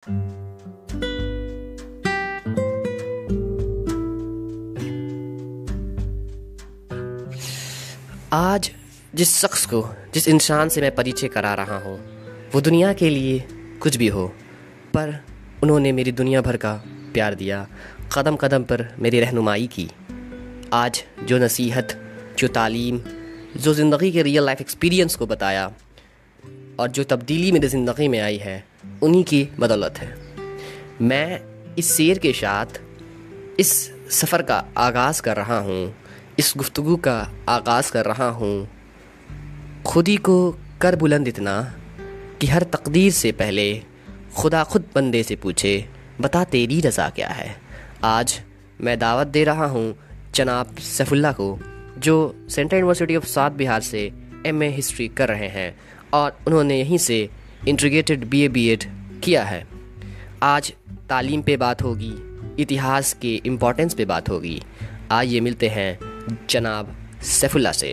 आज जिस शख्स को, जिस इंसान से मैं परिचय करा रहा हूँ, वो दुनिया के लिए कुछ भी हो, पर उन्होंने मेरी दुनिया भर का प्यार दिया, कदम कदम पर मेरी रहनुमाई की। आज जो नसीहत, जो तालीम, जो ज़िंदगी के रियल लाइफ एक्सपीरियंस को बताया और जो तब्दीली मेरी ज़िंदगी में आई है, उन्हीं की बदौलत है। मैं इस शेर के साथ इस सफ़र का आगाज़ कर रहा हूँ, इस गुफ्तगू का आगाज़ कर रहा हूँ। खुद ही को कर बुलंद इतना कि हर तकदीर से पहले खुदा खुद बंदे से पूछे, बता तेरी रज़ा क्या है। आज मैं दावत दे रहा हूँ जनाब सैफुल्लाह को, जो central university of south Bihar से एमए हिस्ट्री कर रहे हैं और उन्होंने यहीं से इंटीग्रेटेड बीए बीएड किया है। आज तालीम पे बात होगी, इतिहास के इम्पोर्टेंस पे बात होगी। आइए मिलते हैं जनाब सैफुल्लाह से।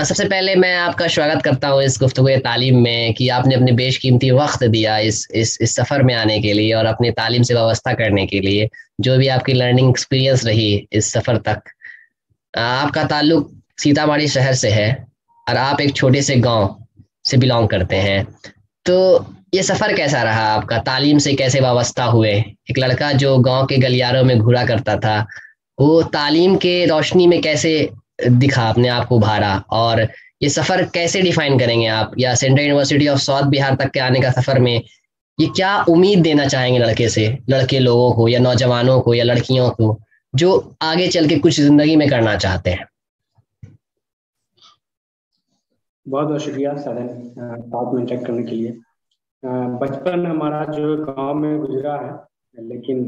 सबसे पहले मैं आपका स्वागत करता हूँ इस गुफ्तगू तालीम में कि आपने अपने बेशकीमती वक्त दिया इस सफ़र में आने के लिए और अपनी तालीम से वाबस्ता करने के लिए। जो भी आपकी लर्निंग एक्सपीरियंस रही इस सफ़र तक। आपका ताल्लुक सीतामढ़ी शहर से है और आप एक छोटे से गांव से बिलोंग करते हैं, तो ये सफ़र कैसा रहा आपका? तालीम से कैसे वाबस्ता हुए? एक लड़का जो गांव के गलियारों में घूरा करता था, वो तालीम के रोशनी में कैसे दिखा, अपने आप को उभारा? और ये सफ़र कैसे डिफाइन करेंगे आप, या central university of south Bihar तक के आने का सफ़र में ये क्या उम्मीद देना चाहेंगे लड़के लोगों को, या नौजवानों को, या लड़कियों को, जो आगे चल के कुछ ज़िंदगी में करना चाहते हैं? बहुत बहुत शुक्रिया साधन, साथ में इंटरेक्ट करने के लिए। बचपन हमारा जो गांव में गुजरा है, लेकिन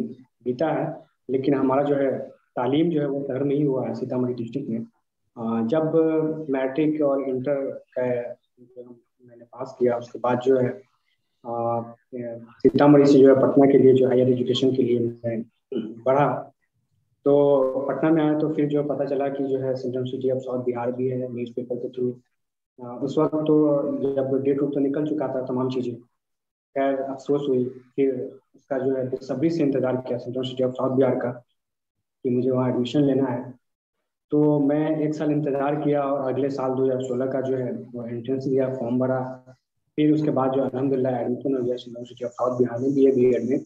बीता है, लेकिन हमारा जो है तालीम जो है वो शहर में ही हुआ है, सीतामढ़ी डिस्ट्रिक्ट में। जब मैट्रिक और इंटर का जो मैंने पास किया, उसके बाद जो है सीतामढ़ी से जो है पटना के लिए, जो हायर एजुकेशन के लिए मैं बढ़ा। तो पटना में आया तो फिर जो पता चला कि जो है central university of south Bihar भी है, न्यूज़पेपर के थ्रू। उस वक्त तो जब डेट तो निकल चुका था तमाम चीज़ें, खैर अफसोस हुई। फिर उसका जो है बेसब्री से इंतजार किया central university of south Bihar का, कि मुझे वहाँ एडमिशन लेना है। तो मैं एक साल इंतज़ार किया और अगले साल 2016 का जो है वो एंट्रेंस दिया, फॉर्म भरा। फिर उसके बाद जो अल्हम्दुलिल्लाह एडमिशन हो गया central university of south Bihar में बीए बीएड में।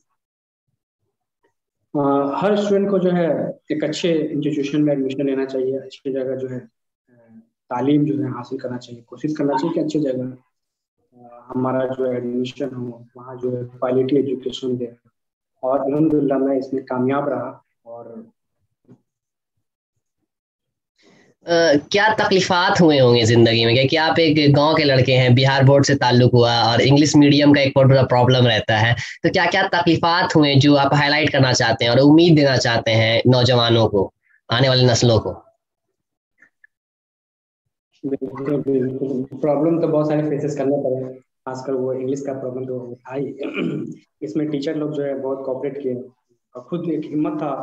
हर स्टूडेंट को जो है एक अच्छे इंस्टीट्यूशन में एडमिशन लेना चाहिए, अच्छी जगह जो है तालीम जो है हासिल करना चाहिए, कोशिश करना चाहिए कि अच्छी जगह हमारा जो एडमिशन हो, वहाँ जो है क्वालिटी एजुकेशन दे। और अल्हम्दुलिल्लाह मैं इसमें कामयाब रहा। और क्या तकलीफात हुए होंगे ज़िंदगी में? क्योंकि आप एक गांव के लड़के हैं, बिहार बोर्ड से ताल्लुक हुआ और इंग्लिश मीडियम का एक बहुत बड़ा प्रॉब्लम रहता है, तो क्या क्या तकलीफात हुए जो आप हाईलाइट करना चाहते हैं और उम्मीद देना चाहते हैं नौजवानों को, आने वाली नस्लों को? बिल्कुल बिल्कुल, प्रॉब्लम तो बहुत सारे फेसेस करने पड़े, खासकर वो इंग्लिश का प्रॉब्लम तो था ही। इसमें टीचर लोग जो है बहुत कोऑपरेट किए, और खुद एक हिम्मत था,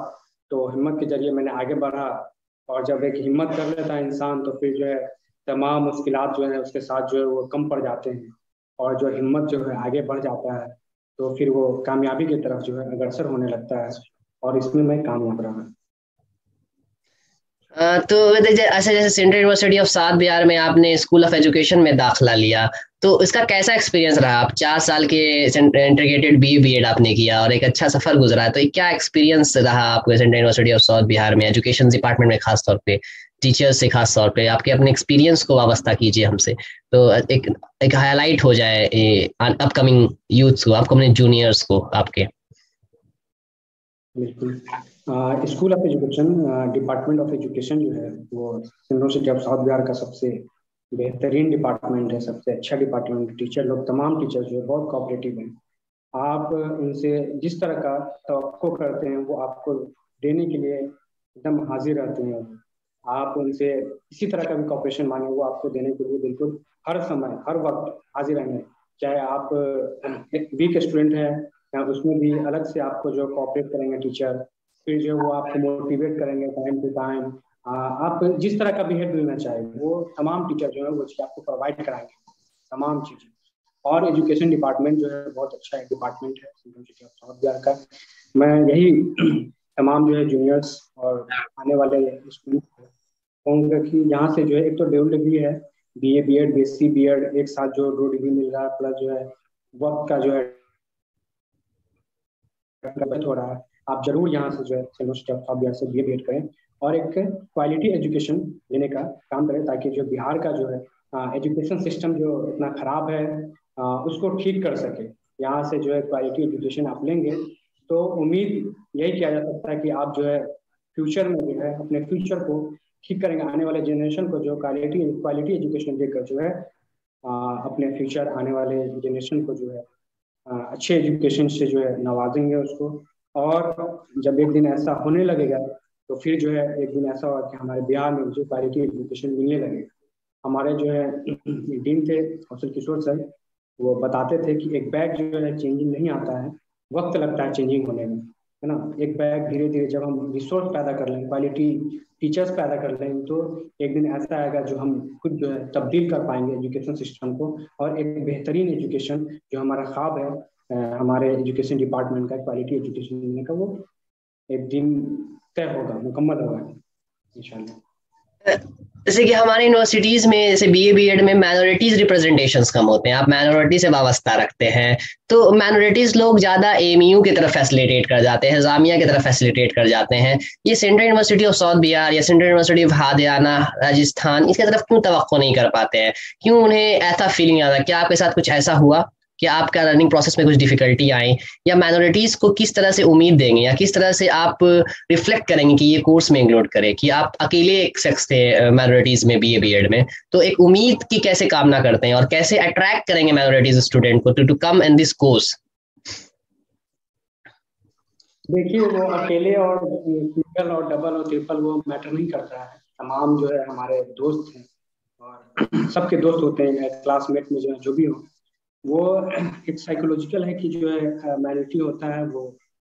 तो हिम्मत के जरिए मैंने आगे बढ़ा। और जब एक हिम्मत कर लेता है इंसान, तो फिर जो है तमाम मुश्किलात जो है उसके साथ जो है वो कम पड़ जाते हैं, और जो हिम्मत जो है आगे बढ़ जाता है, तो फिर वो कामयाबी की तरफ जो है अग्रसर होने लगता है। और इसमें मैं कामयाब रहा। तो अच्छा, जैसे central university of south Bihar में आपने स्कूल ऑफ एजुकेशन में दाखिला लिया, तो इसका कैसा एक्सपीरियंस रहा? आप 4 साल के इंटीग्रेटेड बी बीएड आपने किया और एक अच्छा सफर गुजरा है, तो क्या एक्सपीरियंस रहा आपको central university of south Bihar में एजुकेशन डिपार्टमेंट में, खास तौर पे टीचर्स से? खास तौर पे आपके अपने एक्सपीरियंस को वाबस्ता कीजिए हमसे, तो एक हाईलाइट हो जाए अपकमिंग यूथ्स को, अपकमिंग जूनियर्स को आपके। बिल्कुल। School of education, department of education जो है वो यूनिवर्सिटी ऑफ साउथ बिहार का सबसे बेहतरीन डिपार्टमेंट है, सबसे अच्छा डिपार्टमेंट। टीचर लोग, तमाम टीचर जो है बहुत कोऑपरेटिव हैं। आप उनसे जिस तरह का तवक्को करते हैं वो आपको देने के लिए एकदम हाजिर रहते हैं। आप उनसे किसी तरह का भी कॉपरेशन मांगे, वो आपको देने के लिए बिल्कुल हर समय हर वक्त हाजिर रहेंगे। चाहे आप एक वीक स्टूडेंट हैं, या उसमें भी अलग से आपको जो कोऑपरेट करेंगे टीचर। फिर जो वो आपको मोटिवेट करेंगे टाइम टू टाइम। आप जिस तरह का भी हेल्प लेना चाहें, वो तमाम टीचर जो है वो चीज़ आपको प्रोवाइड कराएंगे। तमाम चीज़ें। और एजुकेशन डिपार्टमेंट जो है बहुत अच्छा एक डिपार्टमेंट है यूनिवर्सिटी ऑफ साउथ बिहार का। मैं यही तमाम जो है जूनियर्स और आने वाले स्टूडेंट्स को कहूँगा कि यहाँ से जो है एक तो डबल डिग्री है, BA BEd BSc BEd एक साथ जो 2 डिग्री मिल रहा है, प्लस जो है वक्त का जो है गलत हो रहा है। आप जरूर यहाँ से जो है यूनिवर्सिटी ऑफ साउथ बिहार से BA BEd करें और एक क्वालिटी एजुकेशन देने का काम करें, ताकि जो बिहार का जो है एजुकेशन सिस्टम जो इतना खराब है उसको ठीक कर सके। यहाँ से जो है क्वालिटी एजुकेशन आप लेंगे तो उम्मीद यही किया जा सकता है कि आप जो है फ्यूचर में जो है अपने फ्यूचर को ठीक करेंगे, आने वाले जनरेशन को जो क्वालिटी क्वालिटी एजुकेशन देकर जो है अपने फ्यूचर आने वाले जनरेशन को जो है अच्छे एजुकेशन से जो है नवाजेंगे उसको। और जब एक दिन ऐसा होने लगेगा तो फिर जो है एक दिन ऐसा होगा कि हमारे बिहार में जो क्वालिटी एजुकेशन मिलने लगेगा। हमारे जो है डीन थे कौशल किशोर सर, वो बताते थे कि एक बैग जो है चेंजिंग नहीं आता है, वक्त लगता है चेंजिंग होने में, है ना। एक बैग धीरे धीरे जब हम रिसोर्स पैदा कर लें, क्वालिटी टीचर्स पैदा कर लें, तो एक दिन ऐसा आएगा जो हम खुद जो है तब्दील कर पाएंगे एजुकेशन सिस्टम को, और एक बेहतरीन एजुकेशन जो हमारा ख्वाब है हमारे एजुकेशन डिपार्टमेंट का क्वालिटी एजुकेशन देने का, वो एक दिन तय होगा, मुकम्मल होगा इंशाल्लाह। जैसे कि हमारी यूनिवर्सिटीज में जैसे BA BEd में माइनॉरिटीज रिप्रेजेंटेशंस कम होते हैं, आप माइनॉरिटी से वाबस्ता रखते हैं, तो माइनॉरिटीज लोग ज्यादा AMU की तरफ फैसिलिटेट कर जाते हैं, जामिया की तरफ फैसिलिटेट कर जाते हैं। ये central university of south Bihar या सेंट्रल यूनिवर्सिटी ऑफ हादियाना राजस्थान इसकी तरफ क्यों तवक्को नहीं कर पाते हैं? क्यों उन्हें ऐसा फीलिंग आता है? क्या आपके साथ कुछ ऐसा हुआ कि आपका लर्निंग प्रोसेस में कुछ डिफिकल्टी आई, या माइनॉरिटीज को किस तरह से उम्मीद देंगे या किस तरह से आप रिफ्लेक्ट करेंगे कि ये कोर्स में इंक्लूड करें? कि आप अकेले एक शख्स थे माइनॉरिटीज में BA BEd में, तो एक उम्मीद की कैसे कामना करते हैं और कैसे अट्रैक्ट करेंगे माइनॉरिटीज स्टूडेंट को to come in this course? देखिए, वो अकेले और सिंगल और डबल और ट्रिपल वो मैटर नहीं करता है। तमाम जो है हमारे दोस्त हैं और सबके दोस्त होते हैं, क्लासमेट में जो है जो भी हो, वो एक साइकोलॉजिकल है कि जो है माइनॉरिटी होता है वो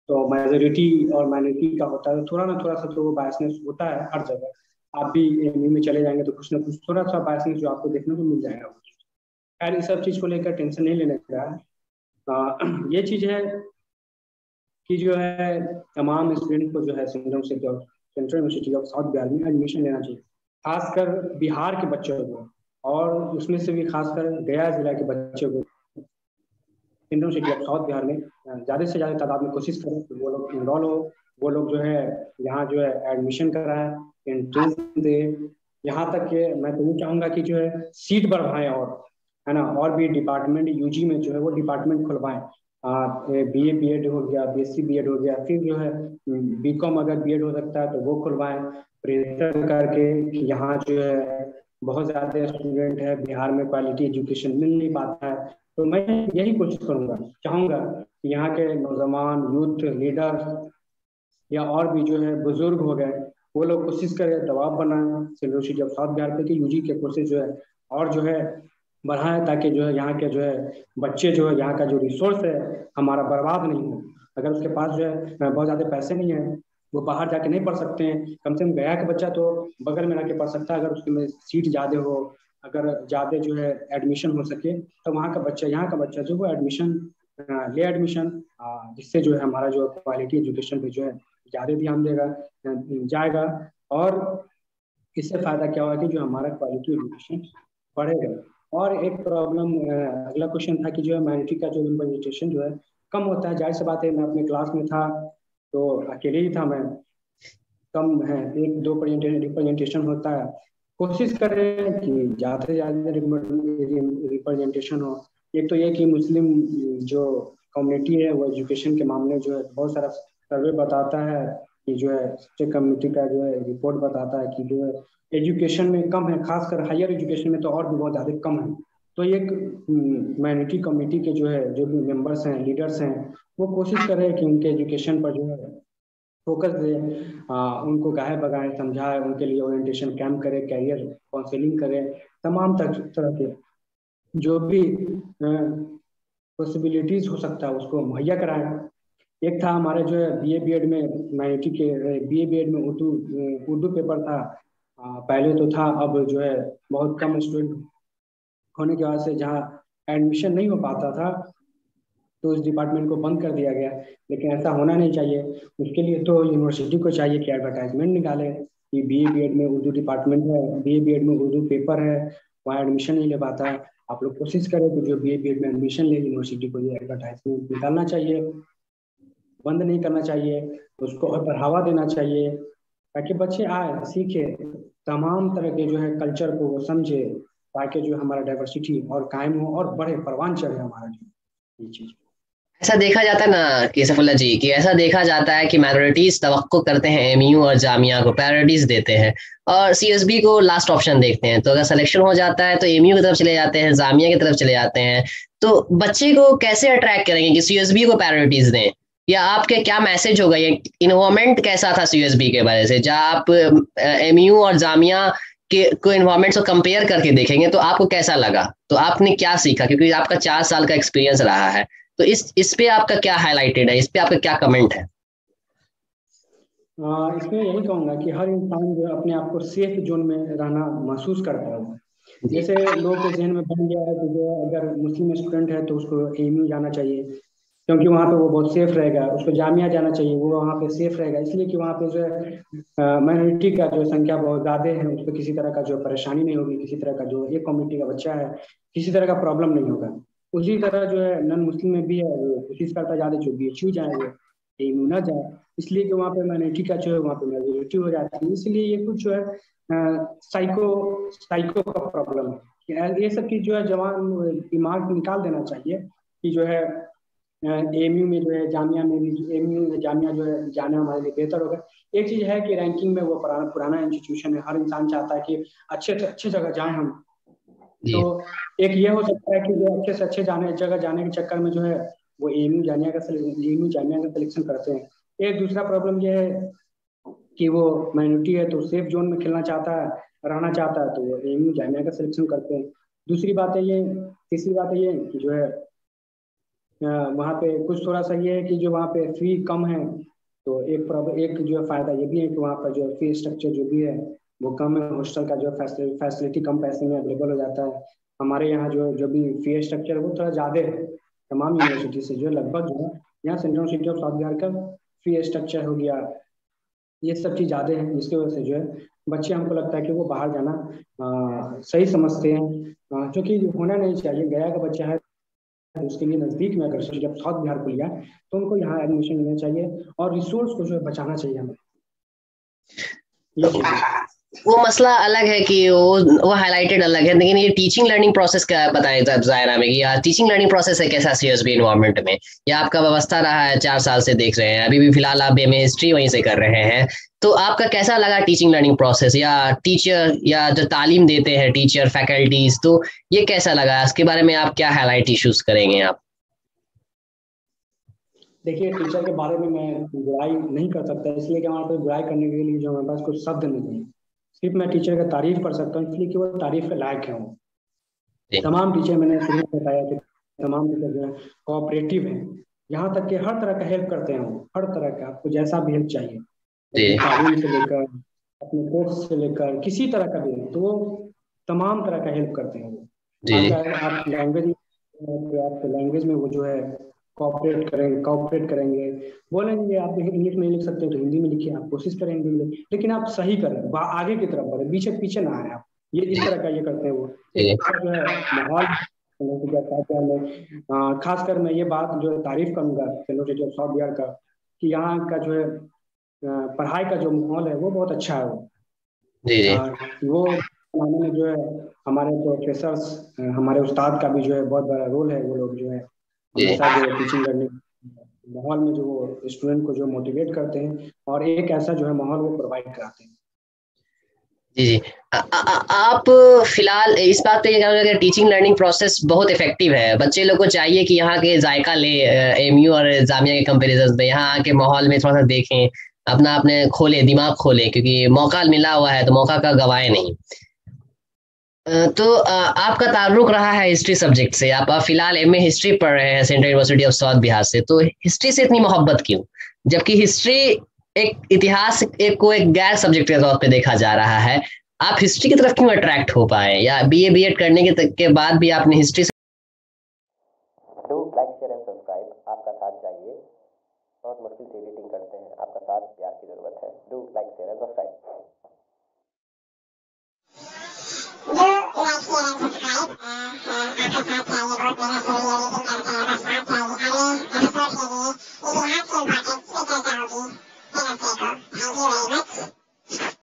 तो मेजोरिटी और माइनॉरिटी का होता है, थोड़ा ना थोड़ा सा तो वो बायसनेस होता है हर जगह। आप भी AMU में चले जाएंगे तो कुछ ना कुछ थोड़ा सा बायसनेस जो आपको देखने को मिल जाएगा। खैर, इस सब चीज़ को लेकर टेंशन नहीं लेने का है। ये चीज़ है कि जो है तमाम स्टूडेंट को जो है central university of south Bihar में एडमिशन लेना चाहिए, खासकर बिहार के बच्चों को, और उसमें से भी खासकर गया जिला के बच्चों को यूनिवर्सिटी ऑफ साउथ बिहार में ज़्यादा से ज़्यादा तादाद में कोशिश करें कि वो लोग इनरोल हो, वो लोग जो है यहाँ जो है एडमिशन कराएं, एंट्रेंस दे। यहाँ तक कि मैं तो ये चाहूँगा कि जो है सीट बढ़ाएं, और है ना, और भी डिपार्टमेंट UG में जो है वो डिपार्टमेंट खुलवाएं। BA BEd हो गया, BSc BEd हो गया, फिर जो है BCom अगर BEd हो सकता है तो वो खुलवाएं, प्रेशर करके कि यहाँ जो है बहुत ज़्यादा स्टूडेंट है, बिहार में क्वालिटी एजुकेशन मिल नहीं पाता है। तो मैं यही कोशिश करूँगा, चाहूँगा कि यहाँ के नौजवान यूथ लीडर या और भी जो है बुजुर्ग हो गए, वो लोग कोशिश करें, दबाव बनाएं यूनिवर्सिटी ऑफ साउथ बिहार पे कि UG के कोर्सेज जो है और जो है बढ़ाएं, ताकि जो है यहाँ के जो है बच्चे जो है यहाँ का जो रिसोर्स है हमारा बर्बाद नहीं हो। अगर उसके पास जो है बहुत ज़्यादा पैसे नहीं है, वो बाहर जाके नहीं पढ़ सकते हैं, कम से कम गया का बच्चा तो बगल में रह के पढ़ सकता है। अगर उसके में सीट ज़्यादा हो, अगर ज़्यादा जो है एडमिशन हो सके, तो वहाँ का बच्चा यहाँ का बच्चा जो वो एडमिशन ले एडमिशन, जिससे जो है हमारा जो क्वालिटी एजुकेशन पे जो है ज़्यादा ध्यान देगा जाएगा। और इससे फायदा क्या होगा कि जो हमारा क्वालिटी एजुकेशन बढ़ेगा। और एक प्रॉब्लम, अगला क्वेश्चन था कि जो है माइनॉरिटी का जो रिप्रेजेंटेशन जो है कम होता है। जाहिर सी बात है, मैं अपने क्लास में था तो अकेले ही था मैं, कम है, 1-2 रिप्रेजेंटेशन होता है। कोशिश करें कि ज़्यादा से ज़्यादा रिप्रेजेंटेशन हो। एक तो ये कि मुस्लिम जो कम्युनिटी है वो एजुकेशन के मामले जो है बहुत सारा सर्वे बताता है कि जो है सबसे कम्युनिटी का जो है रिपोर्ट बताता है कि जो है एजुकेशन में कम है, खासकर हायर एजुकेशन में तो और भी बहुत ज़्यादा कम है। तो एक माइनॉरिटी कम्युनिटी के जो है जो भी मेंबर्स हैं, लीडर्स हैं, वो कोशिश करें कि उनके एजुकेशन पर जो है फोकस दे, उनको गाहे बगाए समझाए, उनके लिए ओरिएंटेशन कैंप करे, कैरियर काउंसलिंग करे, तमाम तरह के जो भी पॉसिबिलिटीज हो सकता है उसको मुहैया कराएं। एक था हमारे जो है BA BEd में माइनॉरिटी के BA BEd में उर्दू पेपर था, पहले तो था, अब जो है बहुत कम स्टूडेंट होने की वजह से जहाँ एडमिशन नहीं हो पाता था तो उस डिपार्टमेंट को बंद कर दिया गया। लेकिन ऐसा होना नहीं चाहिए। उसके लिए तो यूनिवर्सिटी को चाहिए कि एडवर्टाइजमेंट निकाले कि बीए बीएड में उर्दू डिपार्टमेंट है, बीए बीएड में उर्दू पेपर है, वहाँ एडमिशन नहीं ले पाता है। आप लोग कोशिश करें कि जो बीए बीएड में एडमिशन ले, यूनिवर्सिटी को ये एडवर्टाइजमेंट निकालना चाहिए, बंद नहीं करना चाहिए, उसको और बढ़ावा देना चाहिए ताकि बच्चे आए, सीखे, तमाम तरह के जो है कल्चर को वो समझे, ताकि जो हमारा डाइवर्सिटी और कायम हो और बढ़े, परवान चढ़े हमारा जो ये चीज़। ऐसा देखा जाता है ना कि सफुल्ला जी, कि ऐसा देखा जाता है कि माइनॉरिटीज तवक्को करते हैं एमयू और जामिया को प्रायोरिटीज देते हैं और सीएसबी को लास्ट ऑप्शन देखते हैं। तो अगर सिलेक्शन हो जाता है तो एमयू की तरफ चले जाते हैं, जामिया की तरफ चले जाते हैं। तो बच्चे को कैसे अट्रैक्ट करेंगे कि सीएसबी को प्रायोरिटीज दें, या आपके क्या मैसेज होगा, ये इन्वॉल्वमेंट कैसा था सीएसबी के वजह से? जब आप एमयू और जामिया के को इन्वॉल्वमेंट को कंपेयर करके देखेंगे तो आपको कैसा लगा, तो आपने क्या सीखा, क्योंकि आपका 4 साल का एक्सपीरियंस रहा है, तो इस पे आपका क्या हाईलाइटेड है, इस पे आपका क्या कमेंट है? इसमें यही कहूँगा कि हर इंसान जो अपने आप को सेफ जोन में रहना महसूस करता है। जैसे लोगों के जहन में बन गया है कि जो अगर मुस्लिम स्टूडेंट है तो उसको एमयू जाना चाहिए क्योंकि वहाँ पे वो बहुत सेफ रहेगा, उसको जामिया जाना चाहिए, वो वहाँ पे सेफ रहेगा, इसलिए कि वहाँ पे जो है माइनॉरिटी का जो संख्या बहुत ज़्यादा है, उसको किसी तरह का जो परेशानी नहीं होगी, किसी तरह का जो एक कम्युनिटी का बच्चा है किसी तरह का प्रॉब्लम नहीं होगा। उसी तरह जो है नॉन मुस्लिम में भी है, वो कोशिश करता ज़्यादा जो BHU जाए वो एमयू ना जाए, इसलिए कि वहाँ पे माइनॉरिटी का जो है वहाँ पे मेजोरिटी हो जाती है। इसलिए ये कुछ जो है साइको का प्रॉब्लम है। ये सब चीज़ जो है जवान दिमाग निकाल देना चाहिए कि जो है एमयू में जो है, जामिया में भी एमयू में जामिया जो है जाना हमारे लिए बेहतर होगा। एक चीज़ है कि रैंकिंग में वो पुराना इंस्टीट्यूशन है, हर इंसान चाहता है कि अच्छे से अच्छे जगह जाएं हम। तो एक ये हो सकता है कि जो अच्छे से अच्छे जगह जाने के चक्कर में जो है वो एमयू जामिया का सिलेक्शन करते हैं। एक दूसरा प्रॉब्लम ये है कि वो माइनॉरिटी है तो सेफ जोन में खेलना चाहता है, रहना चाहता है, तो वो एमयू जामिया का सिलेक्शन करते हैं। तीसरी बात है ये कि जो है वहाँ पे कुछ थोड़ा सा ये है कि जो वहाँ पे फी कम है, तो एक जो है फ़ायदा ये भी है कि वहाँ पर जो फी स्ट्रक्चर जो भी है वो कम है, हॉस्टल का जो फैसिलिटी कम पैसे में अवेलेबल हो जाता है। हमारे यहाँ जो भी फी स्ट्रक्चर है वो थोड़ा ज़्यादा है तमाम यूनिवर्सिटी से, जो लगभग जो है यहाँ central university of south Bihar का फी स्ट्रक्चर हो गया, ये सब चीज़ ज़्यादा है, जिसकी वजह से जो है बच्चे, हमको लगता है कि वो बाहर जाना सही समझते हैं, जो कि होना नहीं चाहिए। गया का बच्चा है तो उसके लिए नज़दीक में अगर जब साउथ बिहार को लिया तो उनको यहाँ एडमिशन लेना चाहिए और रिसोर्स को जो है बचाना चाहिए हमें। वो मसला अलग है कि वो हाईलाइटेड अलग है, लेकिन ये टीचिंग लर्निंग प्रोसेस का बताएं जायरा में कि यार टीचिंग लर्निंग प्रोसेस है कैसा सीएसबी एनवायरनमेंट में, या आपका व्यवस्था रहा है 4 साल से देख रहे हैं, अभी भी फिलहाल आप एमए हिस्ट्री वहीं से कर रहे हैं, तो आपका कैसा लगा टीचिंग लर्निंग प्रोसेस, या टीचर या जो तालीम देते हैं टीचर फैकल्टीज, तो ये कैसा लगा, इसके बारे में आप क्या हाईलाइट इश्यूज करेंगे आप? देखिए, टीचर के बारे में मैं बुराई नहीं कर सकता, इसलिए कि हमारे पास बुराई करने के लिए जो हमारे पास कुछ शब्द नहीं है। सिर्फ मैं टीचर का तारीफ कर सकता हूँ, इसलिए कि वो तारीफ के लायक है। वो तमाम टीचर, मैंने शुरू में बताया कि तमाम टीचर जो है कोऑपरेटिव हैं, यहाँ तक कि हर तरह का हेल्प करते हैं। वो हर तरह का, आपको जैसा भी हेल्प चाहिए, तालीम से लेकर अपने कोर्स से लेकर किसी तरह का भी, तो वो तमाम तरह का हेल्प करते हैं। वो आप लैंग्वेज में वो जो है कोऑपरेट करेंगे, बोलेंगे आप इंग्लिश में लिख सकते हो तो हिंदी में लिखिए, आप कोशिश करेंगे, लेकिन आप सही करें, आगे की तरफ बढ़े, पीछे ना आए आप। ये इस तरह का ये करते हैं वो। जो है माहौल, खासकर मैं ये बात जो है तारीफ करूंगा यूनिवर्सिटी ऑफ साउथ बिहार का, कि यहाँ का जो है पढ़ाई का जो माहौल है वो बहुत अच्छा है। वो बनाने में जो है हमारे प्रोफेसर्स, हमारे उस्ताद का भी जो है बहुत बड़ा रोल है। वो लोग जो है हमेशा जो टीचिंग लर्निंग माहौल में जो वो स्टूडेंट को जो मोटिवेट करते हैं और एक ऐसा जो है माहौल वो प्रोवाइड कराते हैं। जी आप फिलहाल इस बात पे कहोगे कि टीचिंग लर्निंग प्रोसेस बहुत इफेक्टिव है, बच्चे लोग को चाहिए कि यहाँ के जायका ले एमयू और जामिया के कंपैरिजन में, यहाँ के माहौल में थोड़ा सा देखें, अपने खोले, दिमाग खोले, क्योंकि मौका मिला हुआ है तो मौका का गवाए नहीं। तो आपका ताल्लुक रहा है हिस्ट्री सब्जेक्ट से, आप फिलहाल एमए हिस्ट्री पढ़ रहे हैं central university of south Bihar से, तो हिस्ट्री से इतनी मोहब्बत क्यों, जबकि हिस्ट्री एक इतिहास एक गैर सब्जेक्ट के तौर पे देखा जा रहा है, आप हिस्ट्री की तरफ क्यों अट्रैक्ट हो पाए, या बीए बीएड करने के बाद भी आपने हिस्ट्री से? Do like share and subscribe, आपका साथ चाहिए, बहुत मुश्किल से एडिटिंग करते हैं, आपका साथ प्यार की जरूरत है। Do like share and subscribe.